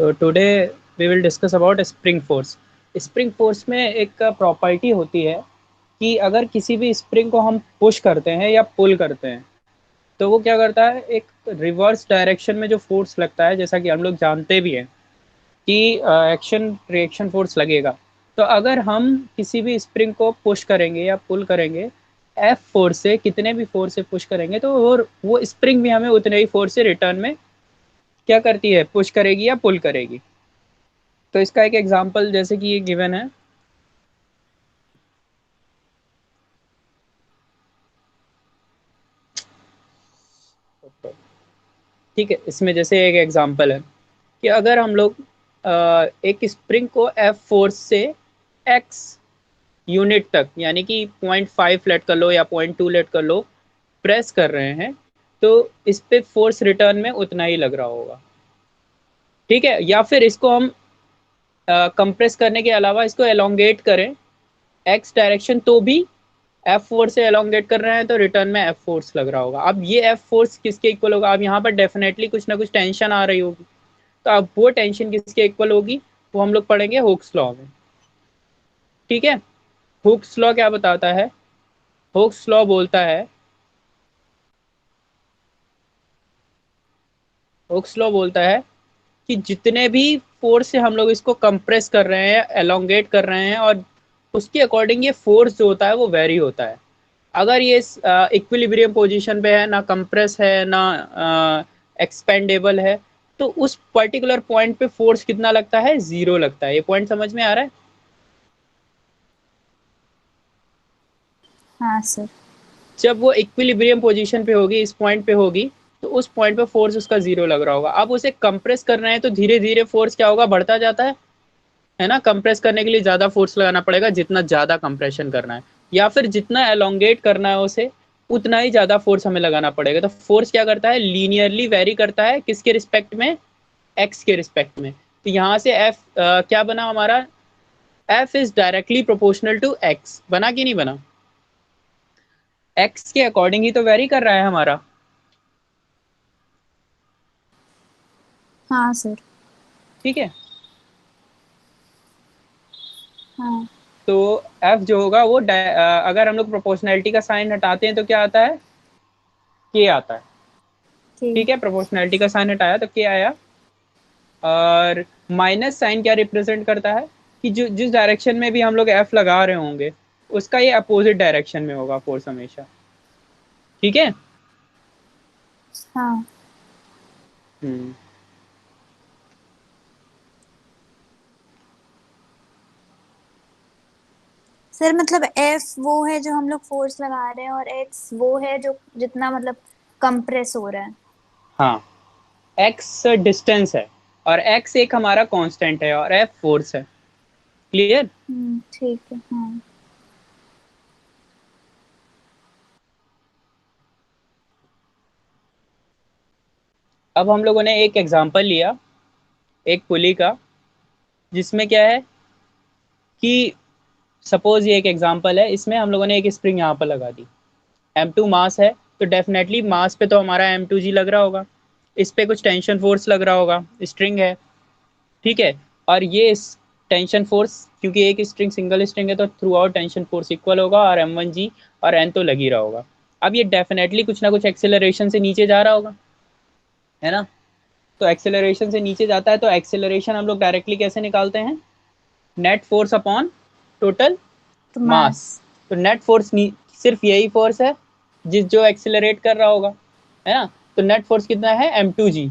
So today we will discuss about spring force. Spring force में एक property होती है कि अगर किसी भी स्प्रिंग को हम पुश करते हैं या पुल करते हैं तो वो क्या करता है, एक रिवर्स डायरेक्शन में जो फोर्स लगता है, जैसा कि हम लोग जानते भी हैं कि एक्शन रिएक्शन फोर्स लगेगा। तो अगर हम किसी भी स्प्रिंग को पुश करेंगे या पुल करेंगे एफ फोर्स से, कितने भी फोर्स से पुश करेंगे तो वो स्प्रिंग भी हमें उतने ही फोर्स से रिटर्न में क्या करती है, पुश करेगी या पुल करेगी। तो इसका एक एग्जांपल जैसे कि ये गिवन है, ठीक है। इसमें जैसे एक एग्जांपल है कि अगर हम लोग एक स्प्रिंग को एफ फोर्स से एक्स यूनिट तक, यानी कि 0.5 लेट कर लो या 0.2 लेट कर लो, प्रेस कर रहे हैं तो इस पे फोर्स रिटर्न में उतना ही लग रहा होगा, ठीक है। या फिर इसको हम कंप्रेस करने के अलावा इसको एलोंगेट करें एक्स डायरेक्शन, तो भी एफ फोर्स से एलोंगेट कर रहे हैं तो रिटर्न में एफ फोर्स लग रहा होगा। अब ये एफ फोर्स किसके इक्वल होगा? अब यहाँ पर डेफिनेटली कुछ ना कुछ टेंशन आ रही होगी, तो अब वो टेंशन किसके इक्वल होगी वो हम लोग पढ़ेंगे हुक्स लॉ में, ठीक है। हुक्स लॉ क्या बताता है? हुक्स लॉ बोलता है, हुक्स लॉ बोलता है कि जितने भी फोर्स से हम लोग इसको कंप्रेस कर रहे हैं, एलोंगेट कर रहे हैं, और उसके अकॉर्डिंग ये फोर्स जो होता है वो वेरी होता है। अगर ये इक्विलिब्रियम पोजीशन पे है, ना कंप्रेस है ना एक्सपेंडेबल है, तो उस पर्टिकुलर पॉइंट पे फोर्स कितना लगता है? जीरो लगता है। ये पॉइंट समझ में आ रहा है? हाँ सर। जब वो इक्विलिब्रियम पोजीशन पे होगी, इस पॉइंट पे होगी, तो उस पॉइंट पे फोर्स उसका जीरो लग रहा होगा। अब उसे कंप्रेस कर रहे हैं तो धीरे धीरे फोर्स क्या होगा? बढ़ता जाता है ना। कंप्रेस करने के लिए ज्यादा फोर्स लगाना पड़ेगा, जितना ज्यादा कंप्रेशन करना है, या फिर जितना एलोंगेट करना है उसे, उतना ही ज्यादा फोर्स हमें लगाना पड़ेगा। तो फोर्स क्या करता है? लीनियरली वेरी करता है, किसके रिस्पेक्ट में? एक्स के रिस्पेक्ट में। तो यहाँ से एफ क्या बना हमारा? F is directly proportional to X, बना कि नहीं बना? एक्स के अकॉर्डिंग ही तो वेरी कर रहा है हमारा, हाँ सर। ठीक है। हाँ तो एफ जो होगा वो अगर हम लोग प्रोपोर्शनैलिटी का साइन हटाते हैं तो क्या आता है? के आता है, ठीक। ठीक है। प्रोपोर्शनैलिटी का साइन हटाया तो के आया। और माइनस साइन क्या रिप्रेजेंट करता है? कि जो जिस डायरेक्शन में भी हम लोग एफ लगा रहे होंगे उसका ये अपोजिट डायरेक्शन में होगा फोर्स हमेशा, ठीक है। हाँ हम्म सर, मतलब एफ वो है जो हम लोग फोर्स लगा रहे हैं और एक्स वो है जो जितना मतलब कंप्रेस हो रहा है। हाँ, एक्स डिस्टेंस है और एक्स एक हमारा कांस्टेंट है और एफ फोर्स है। क्लियर? ठीक है। हाँ अब हम लोगों ने एक एग्जांपल लिया एक पुली का, जिसमें क्या है कि सपोज ये एक एग्जांपल है, इसमें हम लोगों ने एक स्प्रिंग यहाँ पर लगा दी, m2 मास है, तो डेफिनेटली मास पे तो हमारा m2g लग रहा होगा, इस पे कुछ टेंशन फोर्स लग रहा होगा, स्ट्रिंग है, ठीक है। और ये टेंशन फोर्स, क्योंकि एक स्ट्रिंग सिंगल स्ट्रिंग है तो through out tension force equal होगा, और m1g और n तो लग ही रहा होगा। अब ये डेफिनेटली कुछ ना कुछ एक्सेलरेशन से नीचे जा रहा होगा, है ना। तो एक्सेलरेशन से नीचे जाता है तो एक्सेलरेशन हम लोग डायरेक्टली कैसे निकालते हैं? नेट फोर्स अपॉन टोटल तो मास। मास। तो नेट फोर्स सिर्फ यही फोर्स है जिस जो एक्सेलरेट कर रहा होगा, है ना। तो नेट फोर्स कितना है? m2g।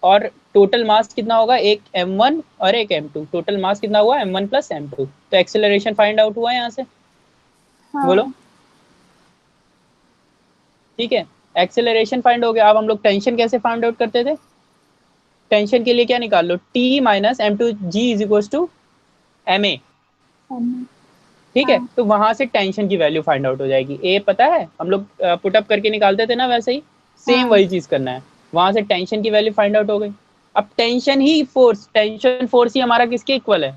और टोटल मास कितना होगा? एक m1 और एक m2, टोटल मास कितना हुआ? m1 plus m2। तो एक्सेलरेशन फाइंड आउट हुआ यहाँ से, बोलो, हाँ ठीक है। एक्सेलरेशन फाइंड हो गया। अब हम लोग टेंशन कैसे फाइंड आउट करते थे? टेंशन के लिए क्या निकाल लो? t minus m2g is equal to ma, हम- ठीक है। हाँ तो वहां से टेंशन की वैल्यू फाइंड आउट हो जाएगी। ए पता है, हम लोग पुटअप करके निकालते थे ना, वैसे ही सेम हाँ। वही चीज करना है। वहां से टेंशन की वैल्यू फाइंड आउट हो गई। अब टेंशन फोर्स ही हमारा किसके इक्वल है?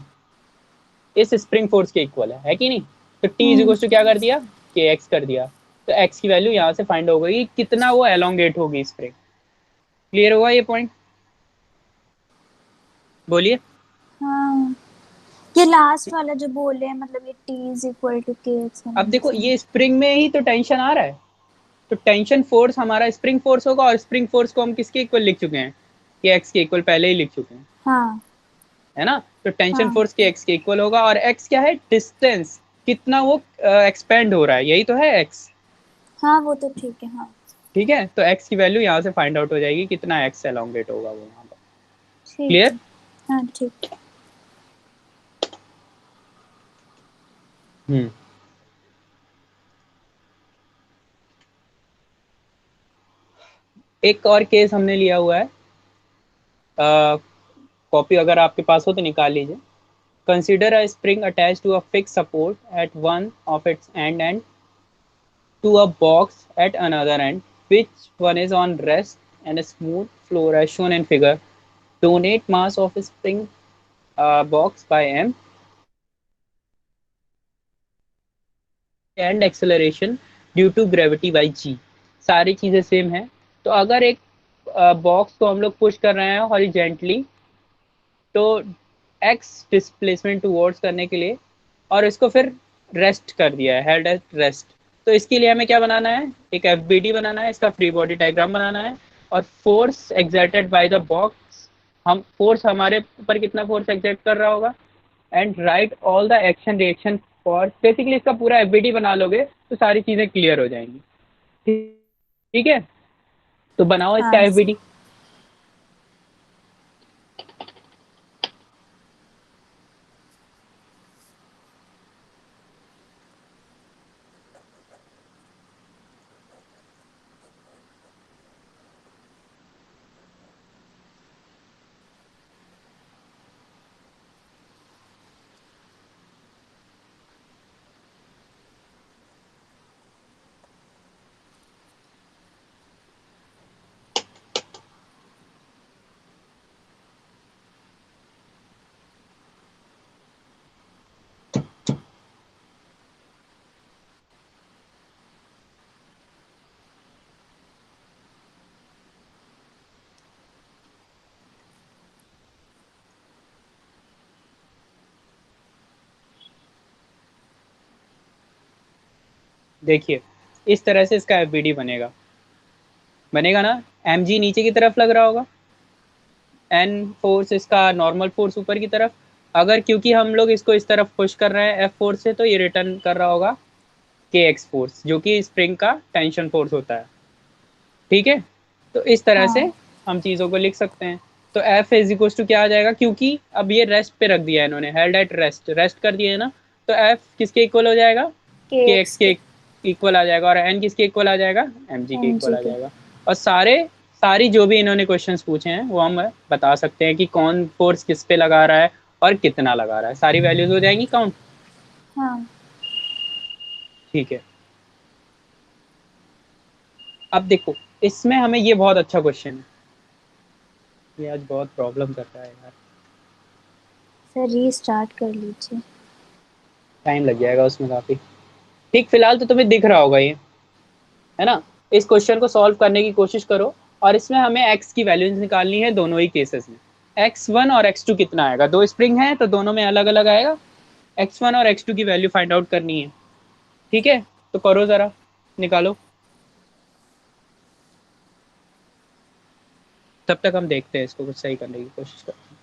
इस स्प्रिंग फोर्स के इक्वल है कि नहीं? तो T is hmm equal to क्या कर दिया? के एक्स कर दिया। तो एक्स की वैल्यू यहाँ से फाइंड हो गई, कितना वो एलोंगेट होगी स्प्रिंग। क्लियर हुआ ये पॉइंट? बोलिए। हाँ, ये लास्ट वाला जो बोले हैं, मतलब ये T is equal to K x अब वन देखो से। ये स्प्रिंग में ही तो टेंशन आ रहा है, तो टेंशन फोर्स हमारा स्प्रिंग फोर्स होगा, और स्प्रिंग फोर्स को हम किसके इक्वल लिख चुके हैं, कि एक्स के इक्वल पहले ही लिख चुके हैं, हाँ है ना। तो टेंशन हाँ फोर्स के एक्स के इक्वल होगा, और एक्स क्या है, डिस्टेंस, कितना वो एक्सपेंड हो रहा है, यही तो है एक्स। हाँ, वो तो ठीक है। हाँ ठीक है, तो एक्स की वैल्यू यहाँ से फाइंड आउट हो जाएगी, कितना एक्स एलोंगेट होगा वो यहाँ पर। ठीक क्लियर। है। हाँ ठीक। हम्म। एक और केस हमने लिया हुआ है, कॉपी अगर आपके पास हो तो निकाल लीजिए। Consider a spring attach to a fix support at one of its end end to a box at another end, which one is on rest and a smooth floor as shown in figure. Donate mass of a spring box by m and acceleration due to gravity by g। सारी चीजें same है। तो अगर एक box को हम लोग push कर रहे हैं हॉरिजेंटली, तो एक्स डिस्प्लेसमेंट टूवर्ड्स करने के लिए, और इसको फिर रेस्ट कर दिया है, हेल्ड एट रेस्ट। तो इसके लिए हमें क्या बनाना है, एक एफबीडी बनाना है, इसका फ्री बॉडी डायग्राम बनाना है, और force exerted by the box, हम फोर्स हमारे ऊपर कितना फोर्स एग्जर्ट कर रहा होगा, and right all the action reaction for, basically इसका पूरा एफबीडी बना लोगे तो सारी चीजें क्लियर हो जाएंगी। ठीक है, तो बनाओ इसका हाँ एफबीडी। देखिए इस तरह से इसका एफबीडी बनेगा, बनेगा ना। एम जी नीचे की तरफ लग रहा होगा, एन फोर्स इसका नॉर्मल फोर्स ऊपर की तरफ। अगर क्योंकि हम लोग इसको इस तरफ पुश कर रहे हैं एफ फोर्स से, तो ये रिटर्न कर रहा होगा के एक्स फोर्स, जो कि स्प्रिंग का टेंशन फोर्स होता है। ठीक है, तो इस तरह से हाँ। हम चीज़ों को लिख सकते हैं। तो एफ इज इक्वल टू क्या आ जाएगा, क्योंकि अब ये रेस्ट पे रख दिया है इन्होंने, हेल्ड एट रेस्ट, रेस्ट कर दिए है ना। तो एफ किसके इक्वल हो जाएगा, के के एक्स एक्स के। के इक्वल आ जाएगा, और एन किसके इक्वल आ जाएगा, एम जी के एम इक्वल जी आ के। जाएगा। और सारी जो भी इन्होंने क्वेश्चंस पूछे हैं वो हम बता सकते हैं कि कौन फोर्स किस पे लगा रहा है और कितना लगा रहा है, सारी वैल्यूज हो जाएंगी काउंट। हाँ। ठीक है, अब देखो इसमें हमें ये बहुत अच्छा क्वेश्चन है, ये आज बहुत प्रॉब्लम कर रहा है यार, सर रीस्टार्ट कर लीजिए। टाइम लग जाएगा उसमें काफी। ठीक, फिलहाल तो तुम्हें दिख रहा होगा ये, है ना। इस क्वेश्चन को सॉल्व करने की कोशिश करो, और इसमें हमें एक्स की वैल्यूज निकालनी है दोनों ही केसेस में। एक्स वन और एक्स टू कितना आएगा, दो स्प्रिंग है तो दोनों में अलग अलग आएगा, एक्स वन और एक्स टू की वैल्यू फाइंड आउट करनी है। ठीक है, तो करो जरा, निकालो, तब तक हम देखते हैं इसको कुछ सही करने की कोशिश करते हैं।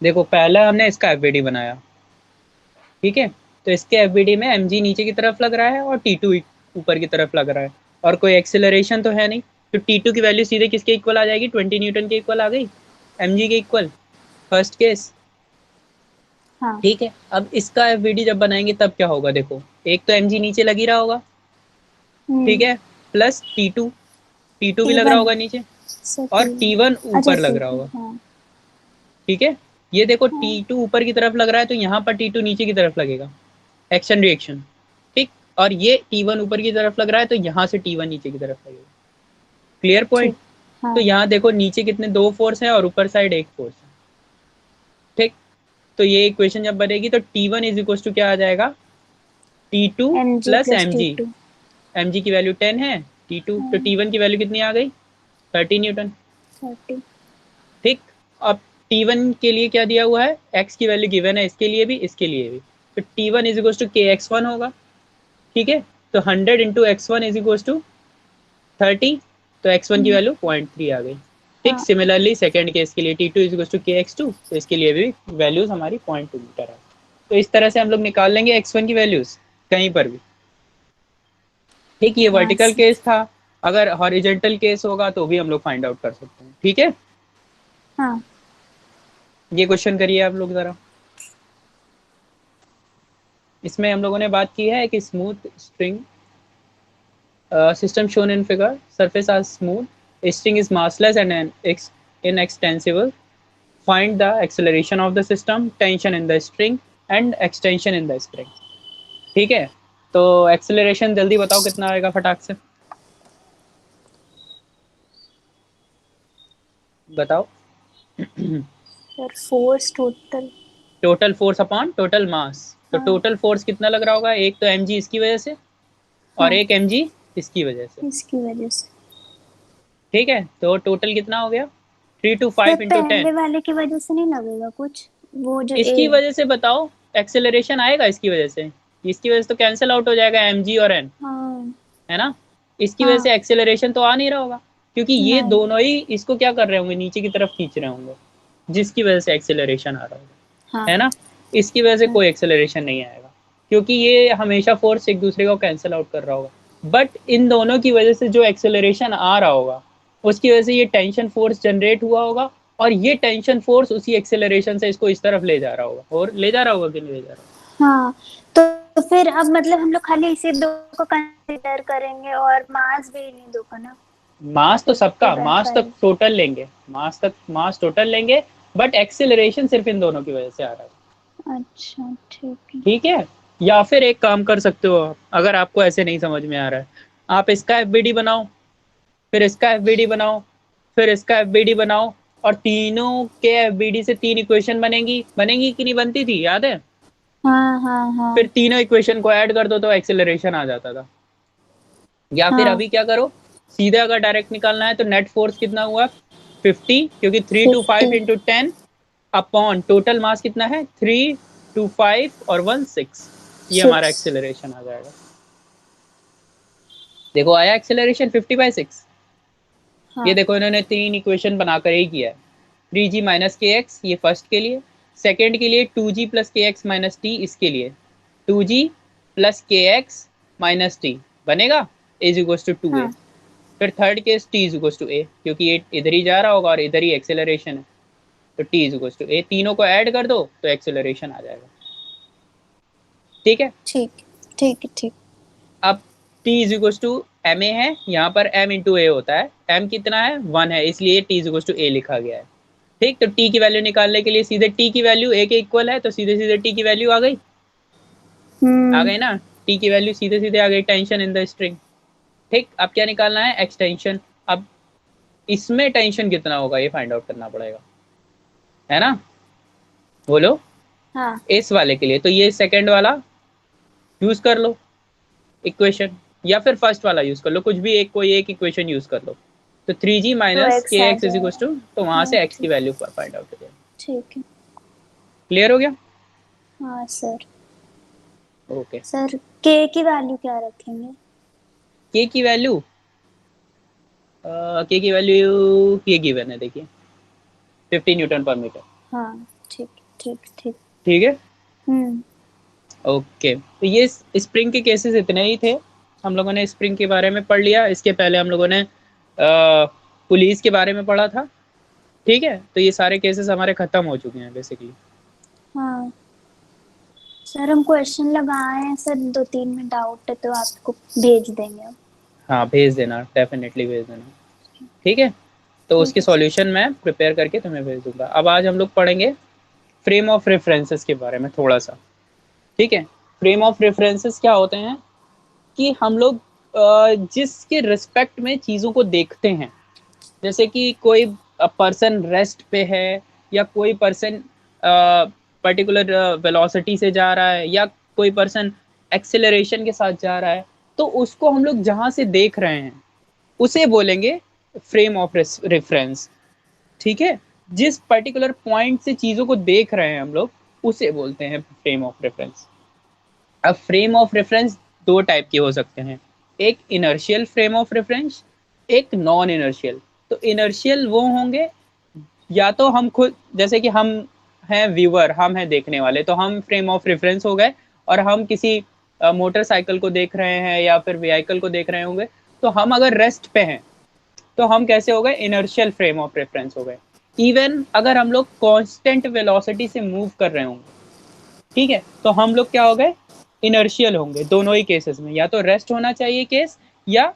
देखो पहला हमने इसका एफबीडी बनाया, ठीक है, तो इसके एफबीडी में mg नीचे की तरफ लग रहा है और t2 ऊपर की तरफ लग रहा है, और कोई एक्सेलरेशन तो है नहीं, तो t2 की वैल्यू सीधे किसके इक्वल आ जाएगी, 20 न्यूटन के इक्वल आ गई, mg के इक्वल, फर्स्ट केस। हाँ। ठीक है, अब इसका एफबीडी जब बनाएंगे तब क्या होगा, देखो एक तो mg नीचे लग ही रहा होगा, ठीक है, प्लस टी टू भी लग रहा T1 होगा नीचे, से और T1। T1 अच्छा ऊपर लग रहा T2, होगा, हाँ। ठीक है। ये देखो हाँ। T2 ऊपर की तरफ लग रहा है तो यहाँ पर T2 नीचे की तरफ लगेगा, एक्शन रिएक्शन, ठीक, और ये T1 ऊपर की तरफ लग रहा है तो यहाँ से T1 नीचे की तरफ लगेगा, क्लियर पॉइंट। ठीक। तो हाँ। यहाँ देखो नीचे कितने, दो फोर्स है और ऊपर साइड एक फोर्स है, ठीक, तो ये इक्वेशन जब बनेगी तो T1 इज इक्वल टू क्या आ जाएगा, T2 mg plus plus mg, T2। mg की वैल्यू 10 है, T2 तो हाँ। T1 की वैल्यू कितनी आ गई, 30 न्यूटन, 30। ठीक। अब T1 के लिए क्या दिया हुआ है, x की वैल्यू गिवन है, इसके लिए भी इसके लिए भी, तो T1 is equal to K X one होगा, ठीक है, तो 100 into X one is equal to 30, तो x1 की वैल्यू 0.3 आ गई, ठीक। हाँ। सिमिलरली सेकंड केस के लिए T2 is equal to K x to, तो इसके लिए भी वैल्यूज हमारी 0.2 मीटर है। तो इस तरह से हम लोग निकाल लेंगे x1 की वैल्यूज कहीं पर भी, ठीक। ये हाँ वर्टिकल सर। केस था, अगर हॉरिजेंटल केस होगा तो भी हम लोग फाइंड आउट कर सकते हैं, ठीक है। हाँ। ये क्वेश्चन करिए आप लोग जरा। इसमें हम लोगों ने बात की है कि smooth string system shown in figure, surface are smooth, string is massless and inextensible, find the acceleration of the system, tension in the string and extension in the spring, ठीक है। तो एक्सेलरेशन जल्दी बताओ कितना आएगा फटाक से बताओ। Sir force total. Total force upon total mass, तो हाँ। टोटल फोर्स कितना लग रहा होगा, एक तो mg इसकी वजह से और हाँ एक mg इसकी वजह से, इसकी वजह से। ठीक है, तो टोटल कितना हो गया, 3 to सर 5 इंटू पहले 10, वाले की वजह से नहीं लगेगा कुछ, वो जो ए। इसकी वजह से बताओ एक्सेलरेशन आएगा, इसकी वजह से तो कैंसिल आउट हो जाएगा mg और n, हाँ। है ना, इसकी वजह से हाँ। एक्सेलरेशन तो आ नहीं रहा होगा, क्योंकि ये नहीं। दोनों ही इसको क्या कर रहे होंगे, नीचे की तरफ खींच रहे होंगे, जिसकी वजह से एक्सेलरेशन आ रहा होगा, हाँ। है ना। इसकी वजह से हाँ। कोई एक्सेलरेशन नहीं आएगा, क्योंकि ये हमेशा फोर्स एक दूसरे को कैंसिल आउट कर रहा होगा, बट इन दोनों की वजह से जो एक्सेलरेशन आ रहा होगा उसकी वजह से ये टेंशन फोर्स जनरेट हुआ होगा, और ये टेंशन फोर्स उसी एक्सेलरेशन से इसको इस तरफ ले जा रहा होगा, और ले जा रहा होगा कि नहीं ले जा रहा हाँ। तो फिर अब मतलब हम लोग खाली इसी दो को कंसीडर करेंगे और मास भी नहीं दो का ना। होगा। मास तो सबका, मास तक पहले। टोटल लेंगे, मास टोटल लेंगे, बट एक्सेलरेशन सिर्फ इन दोनों की वजह से आ रहा है, अच्छा ठीक है। ठीक है। या फिर एक काम कर सकते हो आप, अगर आपको ऐसे नहीं समझ में आ रहा है, आप इसका एफबीडी बनाओ, फिर इसका एफबीडी बनाओ, फिर इसका एफबीडी बनाओ, और तीनों के एफबीडी से तीन इक्वेशन बनेंगी, बनेंगी कि नहीं बनती थी, याद है। हाँ हाँ हाँ। फिर तीनों इक्वेशन को ऐड कर दो तो एक्सेलरेशन आ जाता था। या फिर हाँ। अभी क्या करो, सीधे अगर डायरेक्ट निकालना है तो नेट फोर्स कितना हुआ, 50, क्योंकि 3 to 5 50। Into 10 upon total mass कितना है, 3 to 5 और 1 6, ये हमारा 6। एक्सेलरेशन आ जाएगा। देखो आया एक्सेलरेशन 50/6। ये हाँ। देखो इन्होंने तीन इक्वेशन बनाकर ही किया है, 3g माइनस के एक्स, ये फर्स्ट के लिए, सेकेंड के लिए 2g plus K X minus T, इसके लिए 2g plus K X minus T बनेगा, इज इक्वल टू 2a, हाँ। फिर third case t is equal to a, क्योंकि ये इधर ही जा रहा होगा और इधर ही एक्सेलरेशन है, तो t is equal to a, तीनों को ऐड कर दो तो एक्सेलरेशन आ जाएगा, ठीक है। ठीक। ठीक है ठीक। अब t is equal to M A है, यहाँ पर m इंटू ए होता है, m कितना है 1 है, इसलिए t is equal to a लिखा गया है, ठीक। तो t की वैल्यू निकालने के लिए सीधे t की वैल्यू a के इक्वल है, तो सीधे सीधे t की वैल्यू आ गई, आ गई ना, t की वैल्यू सीधे सीधे आ गई, टेंशन इन द स्ट्रिंग, ठीक। अब क्या निकालना है, एक्सटेंशन, अब इसमें टेंशन कितना होगा ये फाइंड आउट करना पड़ेगा, है ना, बोलो। हाँ। इस वाले के लिए तो ये सेकंड वाला यूज कर लो इक्वेशन, या फिर फर्स्ट वाला यूज कर लो, कुछ भी एक, कोई एक इक्वेशन यूज कर लो, तो 3g तो माइनस के एक्स आ एक्स इज इक्वल जाएगा। टू, तो वहां हाँ से x की ठीक। वैल्यू फाइंड आउट हो जाएगी, ठीक है। क्लियर हो गया, हाँ सर। ओके। सर के की वैल्यू क्या रखेंगे। के की वैल्यू, के की वैल्यू ये गिवन है देखिए, 50 न्यूटन पर मीटर, हाँ। ठीक ठीक ठीक। ठीक है। हम्म। ओके, तो ये स्प्रिंग के केसेस इतने ही थे। हम लोगों ने स्प्रिंग के बारे में पढ़ लिया। इसके पहले हम लोगों ने पुलिस के बारे में पढ़ा था। ठीक है, तो ये सारे केसेस हमारे खत्म हो चुके हैं बेसिकली। हाँ सर, हम क्वेश्चन लगाए हैं सर, 2-3 में डाउट है तो आपको भेज देंगे। हाँ भेज देना, डेफिनेटली भेज देना। ठीक है, तो ठीक उसके है सर। सॉल्यूशन मैं प्रिपेयर करके तुम्हें भेज दूंगा। अब आज हम लोग पढ़ेंगे फ्रेम ऑफ रेफरेंसेस के बारे में थोड़ा सा। ठीक है, फ्रेम ऑफ रेफरेंसेस क्या होते हैं कि हम लोग जिसके रिस्पेक्ट में चीज़ों को देखते हैं, जैसे कि कोई पर्सन रेस्ट पे है, या कोई पर्सन पर्टिकुलर वेलोसिटी से जा रहा है, या कोई पर्सन एक्सेलरेशन के साथ जा रहा है, तो उसको हम लोग जहाँ से देख रहे हैं उसे बोलेंगे फ्रेम ऑफ रेफरेंस। ठीक है, जिस पर्टिकुलर पॉइंट से चीज़ों को देख रहे हैं हम लोग उसे बोलते हैं फ्रेम ऑफ रेफरेंस। अब फ्रेम ऑफ रेफरेंस दो टाइप के हो सकते हैं, एक इनर्शियल फ्रेम ऑफ रेफरेंस, एक नॉन इनर्शियल। तो इनर्शियल वो होंगे, या तो हम खुद, जैसे कि हम हैं व्यूअर, हम हैं देखने वाले, तो हम फ्रेम ऑफ रेफरेंस हो गए। और हम किसी मोटरसाइकिल को देख रहे हैं या फिर व्हीकल को देख रहे होंगे, तो हम अगर रेस्ट पे हैं तो हम कैसे हो गए, इनर्शियल फ्रेम ऑफ रेफरेंस हो गए। इवन अगर हम लोग कांस्टेंट वेलोसिटी से मूव कर रहे होंगे, ठीक है, तो हम लोग क्या हो गए, इनर्शियल होंगे। दोनों ही केसेस में या तो रेस्ट होना चाहिए केस, या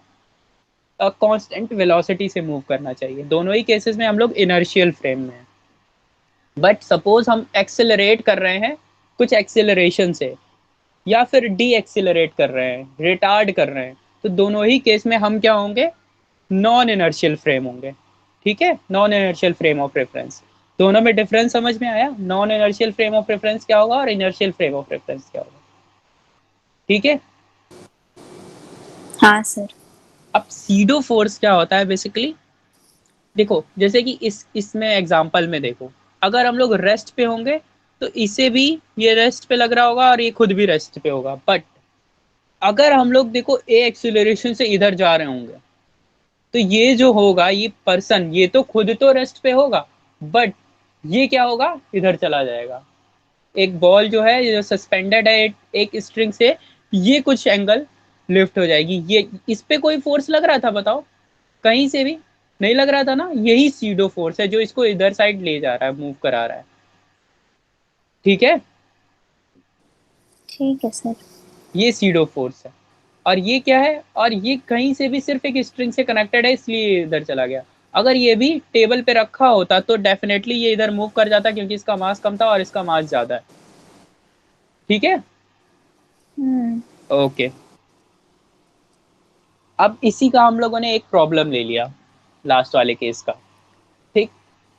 कांस्टेंट वेलोसिटी से मूव करना चाहिए। दोनों ही केसेस में हम लोग इनर्शियल फ्रेम में हैं। बट सपोज हम एक्सेलरेट कर रहे हैं कुछ एक्सेलरेशन से, या फिर डी एक्सेलरेट कर रहे हैं, रिटार्ड कर रहे हैं, तो दोनों ही केस में हम क्या होंगे, नॉन इनर्शियल फ्रेम होंगे। ठीक है, non inertial frame of reference. दोनों में डिफरेंस समझ में आया, non inertial frame of reference क्या होगा और इनर्शियल फ्रेम ऑफ रेफरेंस क्या होगा। ठीक है, हाँ सर। अब सीडो फोर्स क्या होता है बेसिकली, देखो जैसे कि इसमें एग्जांपल में देखो, अगर हम लोग रेस्ट पे होंगे तो इसे भी ये रेस्ट पे लग रहा होगा और ये खुद भी रेस्ट पे होगा। बट अगर हम लोग देखो ए एक्सीलरेशन से इधर जा रहे होंगे, तो ये जो होगा, ये पर्सन ये तो खुद तो रेस्ट पे होगा, बट ये क्या होगा, इधर चला जाएगा। एक बॉल जो है, ये जो सस्पेंडेड है एक स्ट्रिंग से, ये कुछ एंगल लिफ्ट हो जाएगी। ये इस पे कोई फोर्स लग रहा था बताओ, कहीं से भी नहीं लग रहा था ना। यही सीडो फोर्स है जो इसको इधर साइड ले जा रहा है, मूव करा रहा है। ठीक है, ठीक है सर। ये सीडो फोर्स है। और ये क्या है, और ये कहीं से भी सिर्फ एक स्ट्रिंग से कनेक्टेड है, इसलिए इधर चला गया। अगर ये भी टेबल पे रखा होता तो डेफिनेटली ये इधर मूव कर जाता, क्योंकि इसका मास कम था और इसका मास ज्यादा है। ठीक है, हम्म। ओके। अब इसी का हम लोगों ने एक प्रॉब्लम ले लिया लास्ट वाले केस का। ठीक,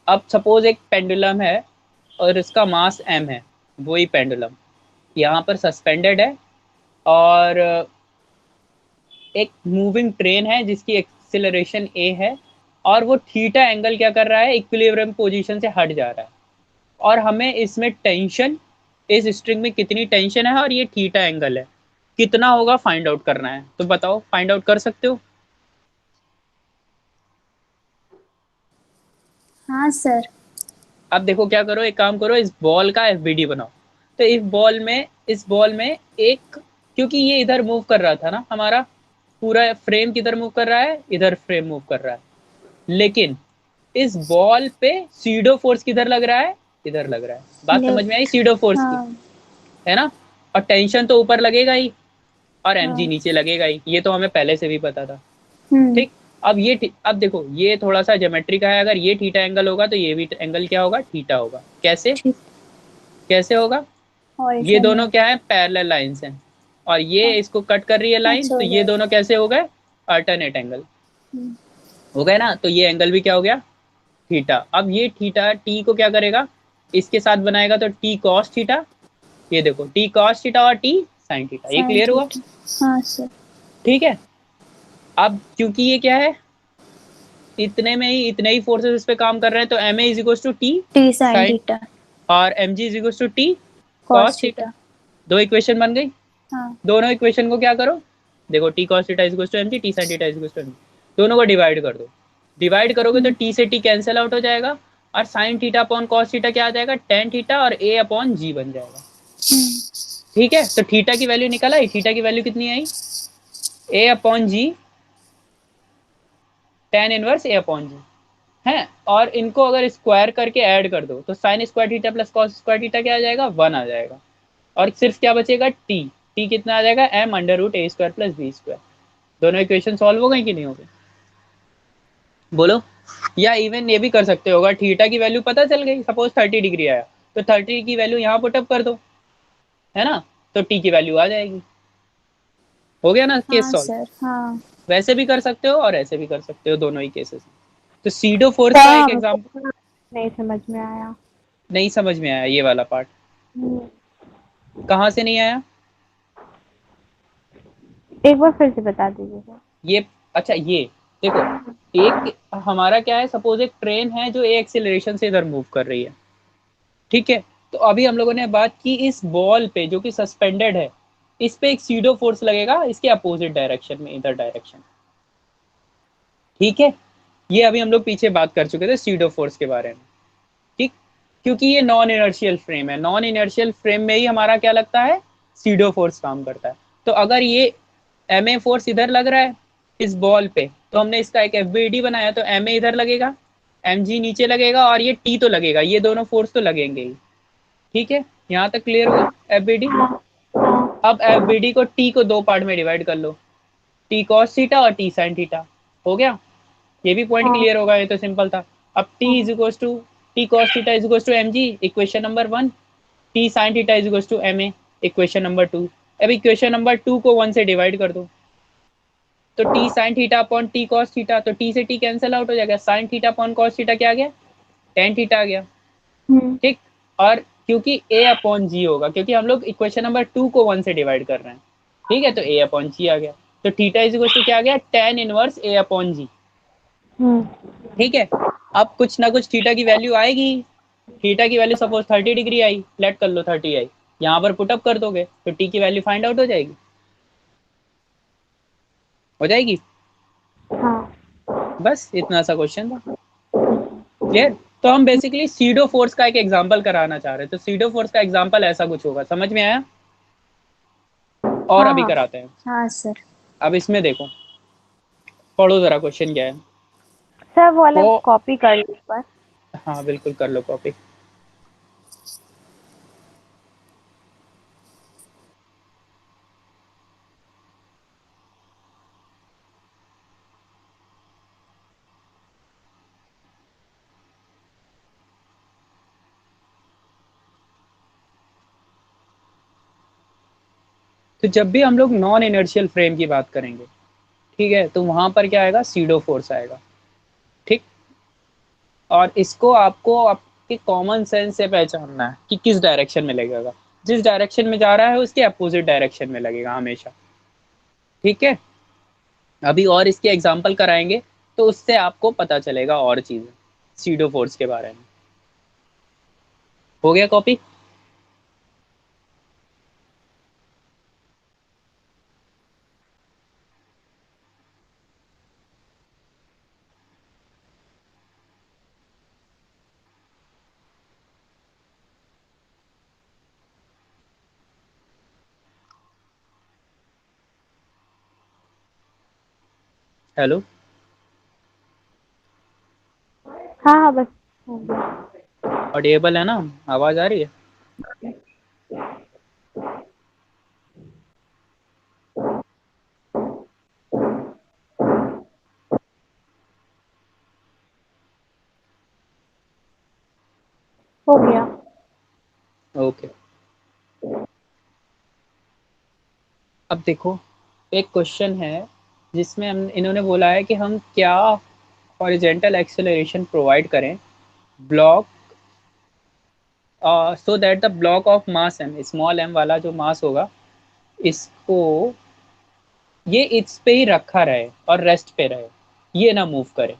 अब सपोज एक पेंडुलम है और इसका मास m है, वही पेंडुलम यहाँ पर सस्पेंडेड है, और एक मूविंग ट्रेन है जिसकी एक्सिलरेशन a है, और वो थीटा एंगल क्या कर रहा है, इक्विलिब्रियम पोजीशन से हट जा रहा है। और हमें इसमें टेंशन, इस स्ट्रिंग में कितनी टेंशन है और ये थीटा एंगल है, कितना होगा फाइंड आउट करना है। तो बताओ, फाइंड आउट कर सकते हो। हाँ सर। अब देखो क्या करो, एक काम करो, इस बॉल का एफबीडी बनाओ। तो इस बॉल में एक, क्योंकि ये इधर मूव कर रहा था ना, हमारा पूरा फ्रेम किधर मूव कर रहा है, इधर फ्रेम मूव कर रहा है। लेकिन इस बॉल पे सीडो फोर्स किधर लग रहा है, इधर लग रहा है। बात समझ में आई लेफ्ट। सीडो फोर्स की, हाँ। है ना। और टेंशन तो ऊपर लगेगा ही, और एमजी हाँ। नीचे लगेगा ही, ये तो हमें पहले से भी पता था। हम्म। ठीक, अब देखो ये थोड़ा सा ज्योमेट्री का है। अगर ये थीटा एंगल होगा तो ये भी एंगल क्या होगा, थीटा होगा। कैसे, ठीक। कैसे होगा, ये दोनों ऑल्टरनेट। क्या है, पैरेलल लाइंस हैं, और ये हाँ, इसको कट कर रही है लाइन, अच्छा तो हो ये जाएगा। दोनों कैसे हो गए, अल्टरनेट एंगल हम्म। हो गए ना। तो ये एंगल भी क्या हो गया, थीटा। अब ये थीटा टी को क्या करेगा, इसके साथ बनाएगा, तो टी कॉस थीटा, ये देखो टी कॉस थीटा और टी साइन थीटा। ये साइन क्लियर हुआ। थीटा। हाँ सर। ठीक है, अब क्योंकि ये क्या है, इतने ही फोर्सेस इस पे काम कर रहे हैं, तो m a is equal to T T sine sine, theta. और m g is equal to T cos cos theta. Theta. दो इक्वेशन बन गई। हाँ। दोनों इक्वेशन को क्या करो, देखो T cos theta is equal to M g, T sine theta is equal to M g, दोनों को डिवाइड कर दो। डिवाइड करोगे तो हम्म। टी से टी कैंसिल आउट हो जाएगा, और sine theta upon cos theta क्या आ जाएगा, टेन थीटा, और ए अपॉन जी बन जाएगा। ठीक है, तो थीटा की वैल्यू निकल आई, थीटा की वैल्यू कितनी आई, ए अपॉन जी, टेन इनवर्स ए अपॉन जी है। और इनको अगर स्क्वायर करके ऐड कर दो तो sine square theta plus cos square theta क्या आ जाएगा, 1 आ जाएगा। और सिर्फ क्या बचेगा, टी, टी कितना आ जाएगा, एम अंडर रूट ए स्क्वायर प्लस बी स्क्वायर। दोनों इक्वेशन सॉल्व हो गई कि नहीं हो गई, बोलो। या इवन ये भी कर सकते हो, अगर थीटा की वैल्यू पता चल गई, सपोज 30 डिग्री आया, तो 30 की वैल्यू यहाँ पुटअप कर दो, है ना, तो टी की वैल्यू आ जाएगी। हो गया ना केस हाँ सॉल्व। सर, हाँ। वैसे भी कर सकते हो और ऐसे भी कर सकते हो, दोनों ही केसेस। तो सीडो फोर्स का सर एक हमको एग्जाम्पल। नहीं समझ में आया। नहीं समझ में आया ये वाला पार्ट, हम्म, कहाँ से नहीं आया, एक बार फिर से बता दीजिए सर। ये, अच्छा ये देखो, एक हमारा क्या है, सपोज एक ट्रेन है जो ए एक्सेलरेशन से इधर मूव कर रही है, ठीक है। तो अभी हम लोगों ने बात की इस बॉल पे जो कि सस्पेंडेड है, इस पे एक सीडो फोर्स लगेगा इसके अपोजिट डायरेक्शन में, इधर डायरेक्शन, ठीक है। ये अभी हम लोग पीछे बात कर चुके थे सीडो फोर्स के बारे में, ठीक। क्योंकि ये नॉन इनर्शियल फ्रेम है, नॉन इनर्शियल फ्रेम में ही हमारा क्या लगता है, सीडो फोर्स काम करता है। तो अगर ये एम ए फोर्स इधर लग रहा है इस बॉल पे, तो हमने इसका एक एफ बी डी बनाया, तो एम ए इधर लगेगा, एम जी नीचे लगेगा, और ये टी तो लगेगा, ये दोनों फोर्स तो लगेंगे ही, ठीक है। यहाँ तक क्लियर हुआ एफ बी डी। अब एफ बी डी को टी को दो पार्ट में डिवाइड कर लो, टी कॉस थीटा और टी साइन थीटा, हो गया। ये भी पॉइंट हाँ क्लियर होगा, ये तो सिंपल था। अब T is equal to, T cos theta is equal to M G, equation number 1, T sine theta is equal to M A, equation number 2। अब इक्वेशन नंबर 2 को 1 से डिवाइड कर दो, तो T sine theta upon T cos theta, तो T से T cancel out हो जाएगा, sine theta upon cos theta क्या आ गया, टेन थीटा आ गया, हम्म, ठीक। और क्योंकि ए अपॉन जी होगा, क्योंकि हम लोग इक्वेशन नंबर 2 को 1 से डिवाइड कर रहे हैं, ठीक है, तो ए अपॉन जी आ गया। तो थीटा इज इक्वल टू क्या आ गया, टेन इनवर्स ए अपॉन जी, हम्म, ठीक है। अब कुछ ना कुछ थीटा की वैल्यू आएगी, थीटा की वैल्यू सपोज 30 डिग्री आई, लेट कर लो 30 आई, यहाँ पर पुटअप कर दोगे तो टी की वैल्यू फाइंड आउट हो जाएगी, हो जाएगी। हाँ बस इतना सा क्वेश्चन था, क्लियर। तो हम बेसिकली सीडो फोर्स का एक एग्जांपल कराना चाह रहे हैं, तो सीडो फोर्स का एग्जांपल ऐसा कुछ होगा, समझ में आया। और हाँ अभी हाँ कराते हैं। हाँ सर। अब इसमें देखो, पढ़ो जरा क्वेश्चन क्या है। सर, वो वाला वो, कॉपी कर लो एक बार। हाँ बिल्कुल कर लो कॉपी। तो जब भी हम लोग नॉन इनर्शियल फ्रेम की बात करेंगे, ठीक है, तो वहां पर क्या आएगा, सीडो फोर्स आएगा, ठीक। और इसको आपको आपके कॉमन सेंस से पहचानना है कि किस डायरेक्शन में लगेगा, जिस डायरेक्शन में जा रहा है उसके अपोजिट डायरेक्शन में लगेगा हमेशा, ठीक है। अभी और इसके एग्जाम्पल कराएंगे, तो उससे आपको पता चलेगा और चीजें सीडो फोर्स के बारे में। हो गया कॉपी। हेलो, हाँ हाँ, बस हो गया। ऑडिएबल है ना, आवाज आ रही है। हो गया। ओके। अब देखो, एक क्वेश्चन है जिसमें हम इन्होंने बोला है कि हम क्या हॉरिजेंटल एक्सेलरेशन प्रोवाइड करें block, so that the block of mass M, small M वाला जो मास होगा, इसको ये इस पे ही रखा रहे और रेस्ट पे रहे, ये ना मूव करे।